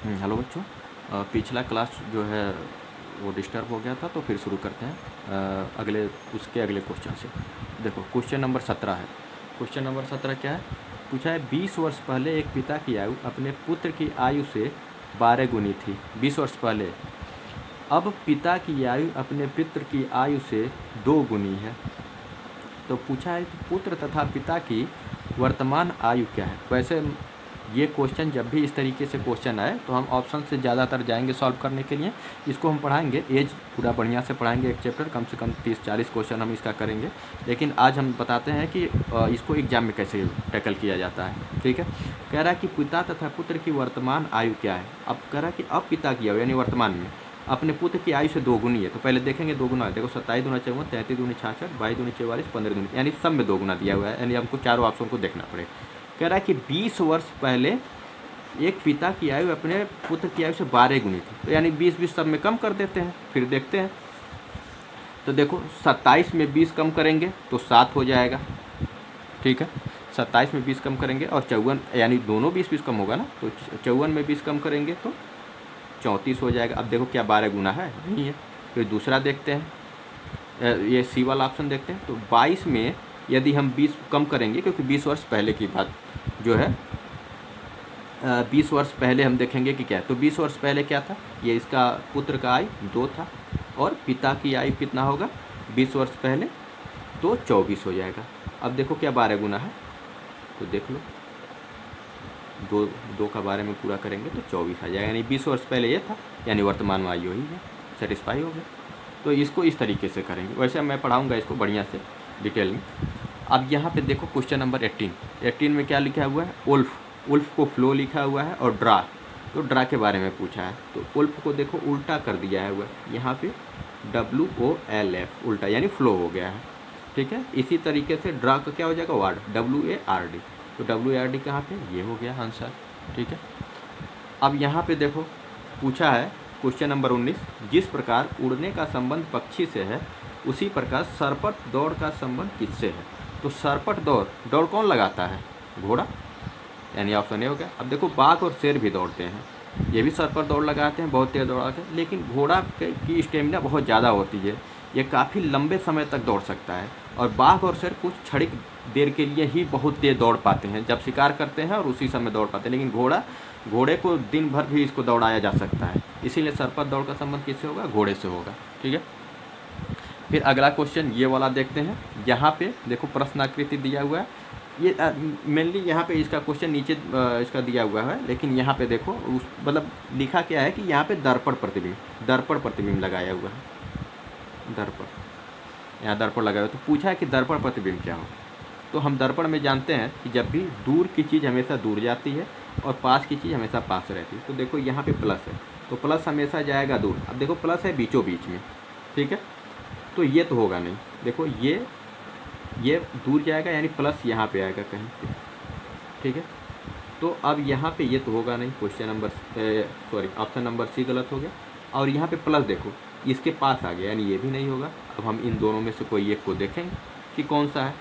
Hello बच्चों। पिछला class जो है वो डिस्टर्ब हो गया था, तो फिर शुरू करते हैं उसके अगले क्वेश्चन से। देखो क्वेश्चन नंबर 17 है। क्वेश्चन नंबर 17 क्या है? पूछा है 20 वर्ष पहले एक पिता की आयु अपने पुत्र की आयु से 12 गुनी थी। 20 वर्ष पहले। अब पिता की आयु अपने पुत्र की आयु से 2 गुनी है। तो पूछा है कि पुत्र तथा पिता की वर्तमान आयु क्या है। वैसे ये क्वेश्चन जब भी इस तरीके से क्वेश्चन आए तो हम ऑप्शन से ज़्यादातर जाएंगे सॉल्व करने के लिए। इसको हम पढ़ाएंगे एज पूरा बढ़िया से पढ़ाएंगे, एक चैप्टर कम से कम 30-40 क्वेश्चन हम इसका करेंगे। लेकिन आज हम बताते हैं कि इसको एग्जाम में कैसे टैकल किया जाता है। ठीक है। कह रहा है कि पिता तथा पुत्र की वर्तमान आयु क्या है। अब कह रहा है कि अब पिता की आयु यानी वर्तमान में अपने पुत्र की आयु से 2 गुनी है। तो पहले देखेंगे 2 गुना है। देखो 27 दूना 54, 33 दूनी 66, 22 दूनी 44, 15 दूनी, यानी सब में 2 गुना दिया हुआ है। यानी हमको चारों ऑप्शन को देखना पड़ेगा। कह रहा है कि 20 वर्ष पहले एक पिता की आयु अपने पुत्र की आयु से 12 गुनी थी। तो यानी 20-20 सब में कम कर देते हैं, फिर देखते हैं। तो देखो 27 में 20 कम करेंगे तो 7 हो जाएगा। ठीक है। 27 में 20 कम करेंगे और 54, यानी दोनों 20-20 कम होगा ना, तो 54 में 20 कम करेंगे तो 34 हो जाएगा। अब देखो क्या 12 गुना है? नहीं है। फिर दूसरा देखते हैं, ये सी वाला ऑप्शन देखते हैं। तो 22 में यदि हम 20 कम करेंगे, क्योंकि 20 वर्ष पहले की बात जो है, 20 वर्ष पहले हम देखेंगे कि क्या है। तो 20 वर्ष पहले क्या था, ये इसका पुत्र का आयु 2 था और पिता की आयु कितना होगा 20 वर्ष पहले, तो 24 हो जाएगा। अब देखो क्या 12 गुना है, तो देख लो 2 का 12 में पूरा करेंगे तो 24 आ जाएगा। यानी 20 वर्ष पहले ये था, यानी वर्तमान में आयु ही है। सेटिस्फाई हो गया। तो इसको इस तरीके से करेंगे। वैसे मैं पढ़ाऊँगा इसको बढ़िया से डिटेल में। अब यहाँ पे देखो क्वेश्चन नंबर 18 में क्या लिखा हुआ है, उल्फ को फ्लो लिखा हुआ है और ड्रा, तो ड्रा के बारे में पूछा है। तो उल्फ को देखो उल्टा कर दिया है हुआ, यहाँ पे WOLF उल्टा, यानी फ्लो हो गया है। ठीक है। इसी तरीके से ड्रा का क्या हो जाएगा, वार्ड, WARD, तो WARD कहाँ पे, ये हो गया आंसर। ठीक है। अब यहाँ पे देखो पूछा है क्वेश्चन नंबर 19, जिस प्रकार उड़ने का संबंध पक्षी से है उसी प्रकार सरपट दौड़ का संबंध किससे है। तो सरपट दौड़ कौन लगाता है, घोड़ा, यानी ऑप्शन ए हो गया। अब देखो बाघ और शेर भी दौड़ते हैं, ये भी सर पर दौड़ लगाते हैं, बहुत तेज़ दौड़ाते हैं। लेकिन घोड़ा की स्टेमिना बहुत ज़्यादा होती है, ये काफ़ी लंबे समय तक दौड़ सकता है। और बाघ और शेर कुछ क्षणिक देर के लिए ही बहुत तेज़ दौड़ पाते हैं, जब शिकार करते हैं और उसी समय दौड़ पाते हैं। लेकिन घोड़े को दिन भर भी इसको दौड़ाया जा सकता है। इसीलिए सर पर दौड़ का संबंध किससे होगा, घोड़े से होगा। ठीक है। फिर अगला क्वेश्चन ये वाला देखते हैं। यहाँ पे देखो प्रश्नाकृति दिया हुआ है, ये मेनली यहाँ पे इसका क्वेश्चन नीचे इसका दिया हुआ है। लेकिन यहाँ पे देखो उस मतलब लिखा क्या है कि यहाँ पे दर्पण प्रतिबिंब लगाया हुआ है। दर्पण, यहाँ दर्पण लगाया हुआ। तो पूछा है कि दर्पण प्रतिबिंब क्या हो। तो हम दर्पण में जानते हैं कि जब भी दूर की चीज़ हमेशा दूर जाती है और पास की चीज़ हमेशा पास रहती है। तो देखो यहाँ पे प्लस है, तो प्लस हमेशा जाएगा दूर। अब देखो प्लस है बीचों बीच में। ठीक है। तो ये तो होगा नहीं। देखो ये दूर जाएगा, यानी प्लस यहाँ पे आएगा कहीं पे। ठीक है। तो अब यहाँ पे ये तो होगा नहीं, ऑप्शन नंबर सी गलत हो गया। और यहाँ पे प्लस देखो इसके पास आ गया, यानी ये भी नहीं होगा। अब हम इन दोनों में से कोई एक को देखेंगे कि कौन सा है।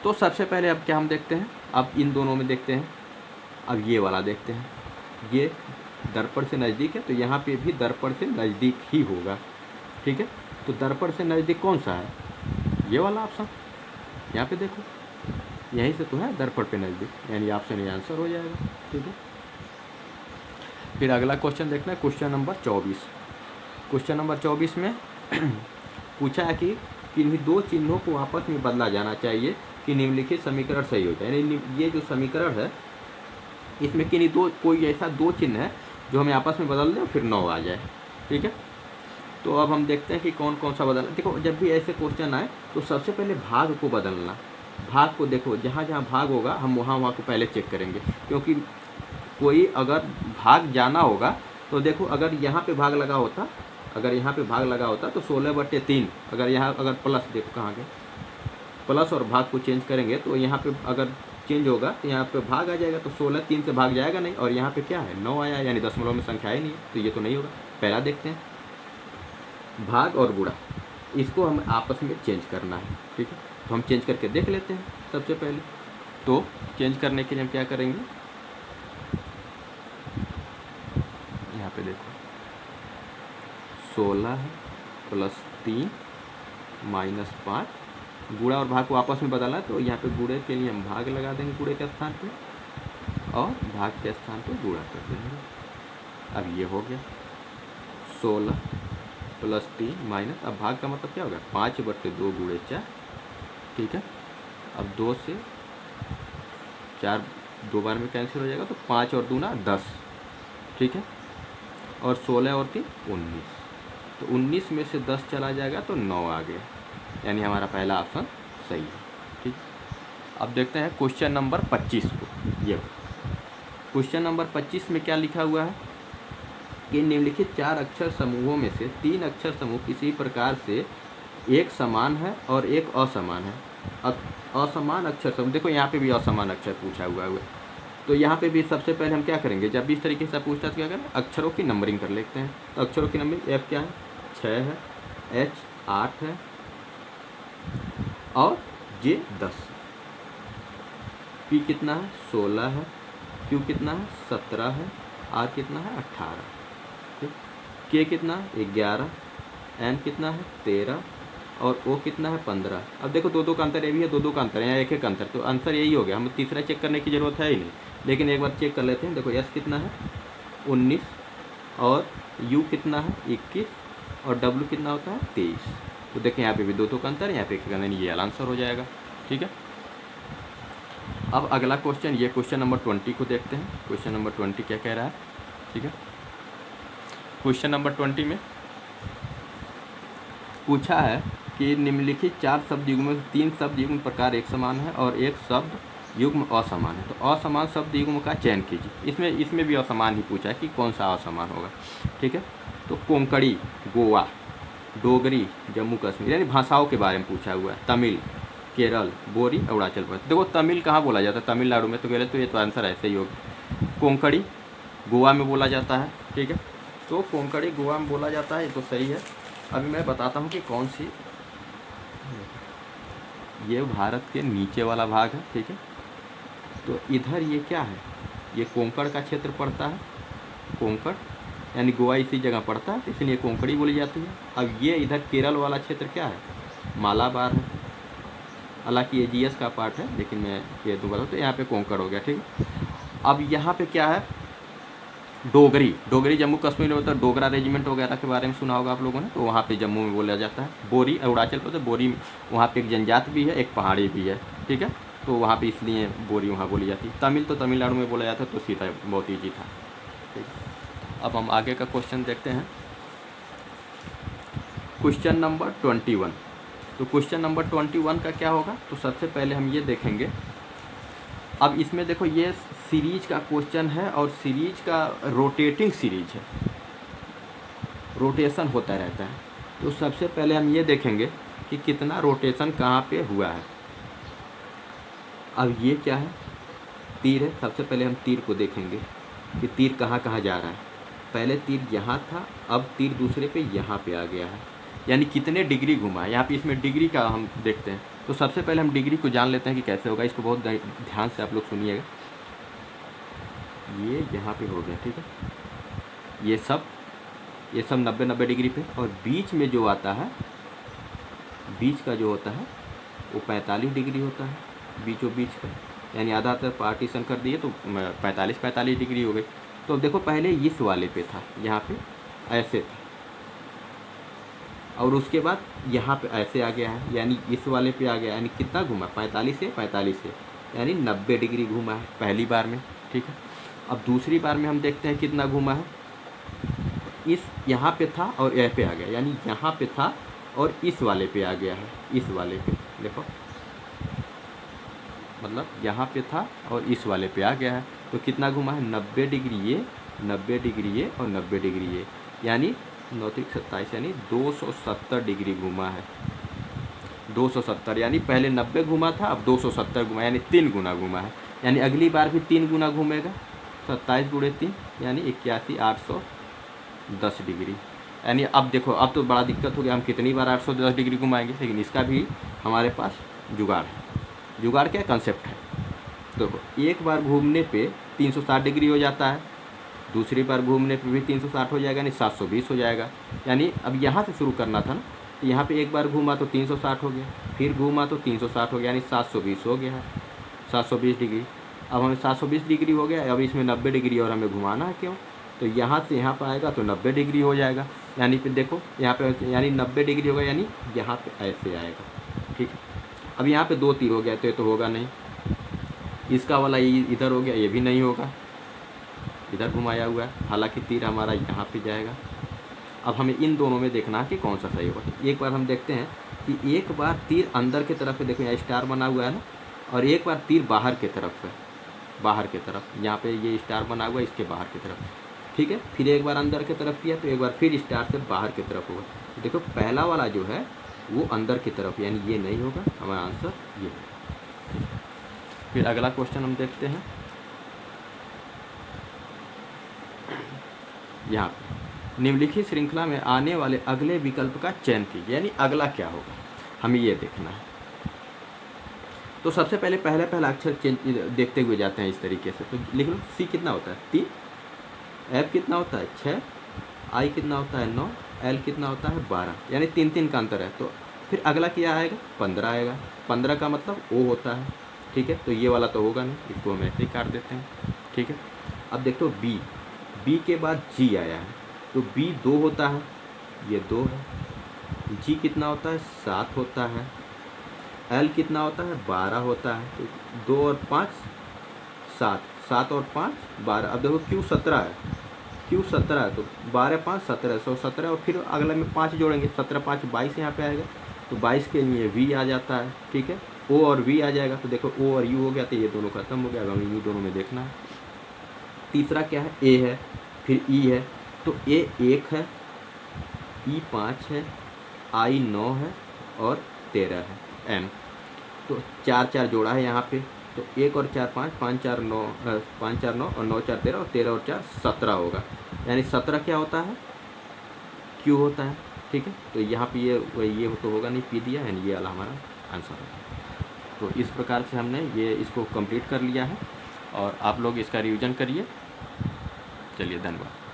तो सबसे पहले अब क्या हम देखते हैं, अब इन दोनों में देखते हैं। अब ये वाला देखते हैं, ये दर्पण से नज़दीक है, तो यहाँ पे भी दर्पण से नज़दीक ही होगा। ठीक है। तो दर्पण से नज़दीक कौन सा है, ये वाला ऑप्शन। यहाँ पे देखो यहीं से तो है दर्पण पे नज़दीक, यानी ऑप्शन ये आंसर हो जाएगा। ठीक है। फिर अगला क्वेश्चन देखना है क्वेश्चन नंबर 24। क्वेश्चन नंबर 24 में पूछा है कि किन्हीं 2 चिन्हों को आपस में बदला जाना चाहिए कि निम्नलिखित समीकरण सही हो जाए। यानी ये जो समीकरण है इसमें किन्हीं कोई ऐसा 2 चिन्ह है जो हमें आपस में बदल दें फिर 9 आ जाए। ठीक है। तो अब हम देखते हैं कि कौन कौन सा बदलना। देखो जब भी ऐसे क्वेश्चन आए तो सबसे पहले भाग को बदलना। भाग को देखो जहाँ जहाँ भाग होगा हम वहाँ को पहले चेक करेंगे, क्योंकि कोई अगर भाग जाना होगा तो देखो अगर यहाँ पे भाग लगा होता, तो 16/3। अगर प्लस देखो कहाँ गए, प्लस और भाग को चेंज करेंगे तो यहाँ पे अगर चेंज होगा तो यहाँ पे भाग आ जाएगा, तो 16 3 से भाग जाएगा नहीं। और यहाँ पे क्या है 9 आया, यानी दशमलव में संख्या ही नहीं है, तो ये तो नहीं होगा। पहला देखते हैं भाग और गुणा, इसको हम आपस में चेंज करना है। ठीक है। तो हम चेंज करके देख लेते हैं सबसे पहले। तो चेंज करने के लिए हम क्या करेंगे, यहाँ पे देखो 16 है प्लस 3 माइनस 5, गुणा और भाग को आपस में बदलना, तो यहाँ पे गुणे के लिए हम भाग लगा देंगे गुणे के स्थान पे और भाग के स्थान पे गुणा कर देंगे। अब ये हो गया 16 प्लस 3 माइनस, अब भाग का मतलब क्या होगा 5/2 गुणे 4, ठीक है। अब 2 से 4 दो बार में कैंसिल हो जाएगा, तो 5 और 2 10, ठीक है। और 16 और 3 19, तो 19 में से 10 चला जाएगा तो 9 आ गया, यानी हमारा पहला ऑप्शन सही है, ठीक। अब देखते हैं क्वेश्चन नंबर 25 को। ये क्वेश्चन नंबर 25 में क्या लिखा हुआ है कि निम्नलिखित 4 अक्षर समूहों में से 3 अक्षर समूह किसी प्रकार से एक समान है और एक असमान है। अब असमान अक्षर समूह, देखो यहाँ पे भी असमान अक्षर पूछा हुआ है, तो यहाँ पे भी सबसे पहले हम क्या करेंगे, जब भी इस तरीके से पूछता है तो क्या करें, अक्षरों की नंबरिंग कर लेते हैं। तो अक्षरों की नंबरिंग, एफ क्या है 6 है, एच 8 है और जे 10, पी कितना है 16 है, क्यू कितना है 17 है, आर कितना है 18, ठीक, के कितना है 11, एन कितना है 13 और ओ कितना है 15। अब देखो 2-2 का अंतर, ये भी है 2-2 का अंतर है, यहाँ 1-1 अंतर, तो आंसर यही हो गया, हम तीसरा चेक करने की ज़रूरत है ही नहीं। लेकिन एक बार चेक कर लेते हैं। देखो एस कितना है 19 और यू कितना है 21 और डब्ल्यू कितना होता है 23। तो देखें यहाँ पे भी 2-2 का अंतर है, यहाँ पे 1-1 अंतर, ये आंसर हो जाएगा, ठीक है। अब अगला क्वेश्चन, ये क्वेश्चन नंबर 20 को देखते हैं। क्वेश्चन नंबर 20 क्या कह रहा है, ठीक है। क्वेश्चन नंबर 20 में पूछा है कि निम्नलिखित 4 शब्द युग्म में 3 शब्द युग्म प्रकार एक समान है और एक शब्द युग्म असमान है। तो असमान शब्द युग्म का चयन कीजिए। इसमें भी असमान ही पूछा है कि कौन सा असमान होगा, ठीक है। तो कोंकणी गोवा, डोगरी जम्मू कश्मीर, यानी भाषाओं के बारे में पूछा हुआ है। तमिल केरल, बोरी अरुणाचल प्रदेश। देखो तमिल कहाँ बोला जाता है, तमिलनाडु में, तो कह रहे तो ये तो आंसर ऐसे ही होगा। कोंकणी गोवा में बोला जाता है, ठीक है। तो कोंकणी गोवा में बोला जाता है, ये तो सही है। अभी मैं बताता हूँ कि कौन सी, ये भारत के नीचे वाला भाग है, ठीक है। तो इधर ये क्या है, ये कोंकण का क्षेत्र पड़ता है, कोंकण यानी गोवा इसी जगह पड़ता है, इसलिए कोंकणी बोली जाती है। अब ये इधर केरल वाला क्षेत्र क्या है, मालाबार है, हालांकि ये जीएस का पार्ट है, लेकिन मैं ये दूंगा तो यहाँ पे कोंकण हो गया, ठीक है। अब यहाँ पे क्या है, डोगरी, डोगरी जम्मू कश्मीर में होता है, डोगरा रेजिमेंट वगैरह के बारे में सुना होगा आप लोगों ने, तो वहाँ पे जम्मू में बोला जाता है। बोरी अरुणाचल प्रदेश, बोरी वहाँ पे एक जनजाति भी है, एक पहाड़ी भी है, ठीक है। तो वहाँ पे इसलिए बोरी वहाँ बोली जाती है। तमिल तो तमिलनाडु में बोला जाता है, तो सीधा बहुत ईजी था, ठीक है। अब हम आगे का क्वेश्चन देखते हैं। Question number 21। तो क्वेश्चन नंबर 21 का क्या होगा, तो सबसे पहले हम ये देखेंगे। अब इसमें देखो ये सीरीज का क्वेश्चन है और सीरीज का रोटेटिंग सीरीज है, रोटेशन होता रहता है। तो सबसे पहले हम ये देखेंगे कि कितना रोटेशन कहाँ पे हुआ है। अब ये क्या है, तीर है। सबसे पहले हम तीर को देखेंगे कि तीर कहाँ कहाँ जा रहा है। पहले तीर यहाँ था, अब तीर दूसरे पे यहाँ पे आ गया है, यानी कितने डिग्री घुमा है। यहाँ पे इसमें डिग्री का हम देखते हैं। तो सबसे पहले हम डिग्री को जान लेते हैं कि कैसे होगा। इसको बहुत ध्यान से आप लोग सुनिएगा। ये यहाँ पे हो गया, ठीक है। ये सब 90-90 डिग्री पे, और बीच में जो आता है, बीच का जो होता है वो 45 डिग्री होता है, बीचों बीच का, यानी आधा आधा पार्टीशन कर दिए तो 45 डिग्री हो गई। तो देखो पहले इस वाले पे था, यहाँ पे ऐसे था, और उसके बाद यहाँ पे ऐसे आ गया है, यानी इस वाले पे आ गया, यानी कितना घूमा 45 से, यानी 90 डिग्री घूमा है पहली बार में, ठीक है। अब दूसरी बार में हम देखते हैं कितना घूमा है। इस यहाँ पे था और यहाँ पे आ गया, यानी यहाँ पे था और इस वाले पे आ गया है, इस वाले पे देखो, मतलब यहाँ पे था और इस वाले पे आ गया है। तो कितना घुमा है 90 डिग्री ये, 90 डिग्री ये और 90 डिग्री ये, यानी 9-27 यानी 270 डिग्री घुमा है। 270 यानी पहले 90 घुमा था, अब 270 घुमा, यानी 3 गुना घुमा है। यानी अगली बार भी 3 गुना घूमेगा, 27 × 3 यानी 81, 810 डिग्री। यानी अब देखो, अब तो बड़ा दिक्कत हो गया, हम कितनी बार 810 डिग्री घुमाएंगे। लेकिन इसका भी हमारे पास जुगाड़ है। जुगाड़ क्या कंसेप्ट है, देखो एक बार घूमने पे 360 डिग्री हो जाता है, दूसरी बार घूमने पर भी 360 हो जाएगा, यानी 720 हो जाएगा। यानी अब यहाँ से शुरू करना था ना, तो यहाँ पे एक बार घूमा तो 360 हो गया, फिर घूमा तो 360 हो गया, यानी 720 हो गया है, 720 डिग्री। अब हमें 720 डिग्री हो गया, अब इसमें 90 डिग्री और हमें घुमाना है क्यों, तो यहाँ से यहाँ पर आएगा तो 90 डिग्री हो जाएगा। यानी फिर देखो यहाँ पे यानी 90 डिग्री होगा, यानी यहाँ पे ऐसे आएगा। ठीक है, अब यहाँ पे 2 तीर हो गया तो ये तो होगा नहीं, इसका वाला ये इधर हो गया, ये भी नहीं होगा, इधर घुमाया हुआ है, हालांकि तीर हमारा यहाँ पे जाएगा। अब हमें इन दोनों में देखना है कि कौन सा सही होगा। एक बार हम देखते हैं कि एक बार तीर अंदर की तरफ है, देखो यहाँ स्टार बना हुआ है ना, और एक बार तीर बाहर की तरफ है, बाहर की तरफ, यहाँ पे ये स्टार बना हुआ है इसके बाहर की तरफ। ठीक है, फिर एक बार अंदर की तरफ किया तो एक बार फिर स्टार से बाहर की तरफ होगा। तो देखो पहला वाला जो है वो अंदर की तरफ, यानी ये नहीं होगा, हमारा आंसर ये है। फिर अगला क्वेश्चन हम देखते हैं, यहाँ पे निम्नलिखित श्रृंखला में आने वाले अगले विकल्प का चयन कीजिए, यानी अगला क्या होगा, हमें ये देखना है। तो सबसे पहले पहला अक्षर देखते हुए जाते हैं इस तरीके से। तो लिख लो, सी कितना होता है 3, एफ कितना होता है 6, आई कितना होता है 9, एल कितना होता है 12, यानी 3 का अंतर है। तो फिर अगला क्या आएगा 15 आएगा, 15 का मतलब ओ होता है। ठीक है, तो ये वाला तो होगा नहीं, इसको हम ऐसे ही काट देते हैं। ठीक है, अब देखो बी के बाद जी आया है, तो बी 2 होता है, ये 2 है। जी कितना होता है 7 होता है, एल कितना होता है 12 होता है, तो 2 और 5 7, 7 और 5 12। अब देखो क्यू 17 है, क्यू 17 है, तो 12 5 17, 117, और फिर अगला में 5 जोड़ेंगे, 17 5 22 यहाँ पे आएगा, तो 22 के लिए वी आ जाता है। ठीक है, ओ और वी आ जाएगा, तो देखो ओ और यू हो गया, तो ये दोनों खत्म हो गया। अब हमें इन्हीं दोनों में देखना है। तीसरा क्या है, ए है, फिर ई है, तो ए 1 है, ई 5 है, आई 9 है और 13 है, एम। तो 4 4 जोड़ा है यहाँ पे, तो 1 और 4 5, 5 4 9, 5 4 9 और 9 4 13, और 13 और 4 17 होगा, यानी 17 क्या होता है क्यू होता है। ठीक है, तो यहाँ पे ये तो होगा नहीं, पी दिया, यानी ये वाला हमारा आंसर है। तो इस प्रकार से हमने ये इसको कंप्लीट कर लिया है, और आप लोग इसका रिवीजन करिए। चलिए, धन्यवाद।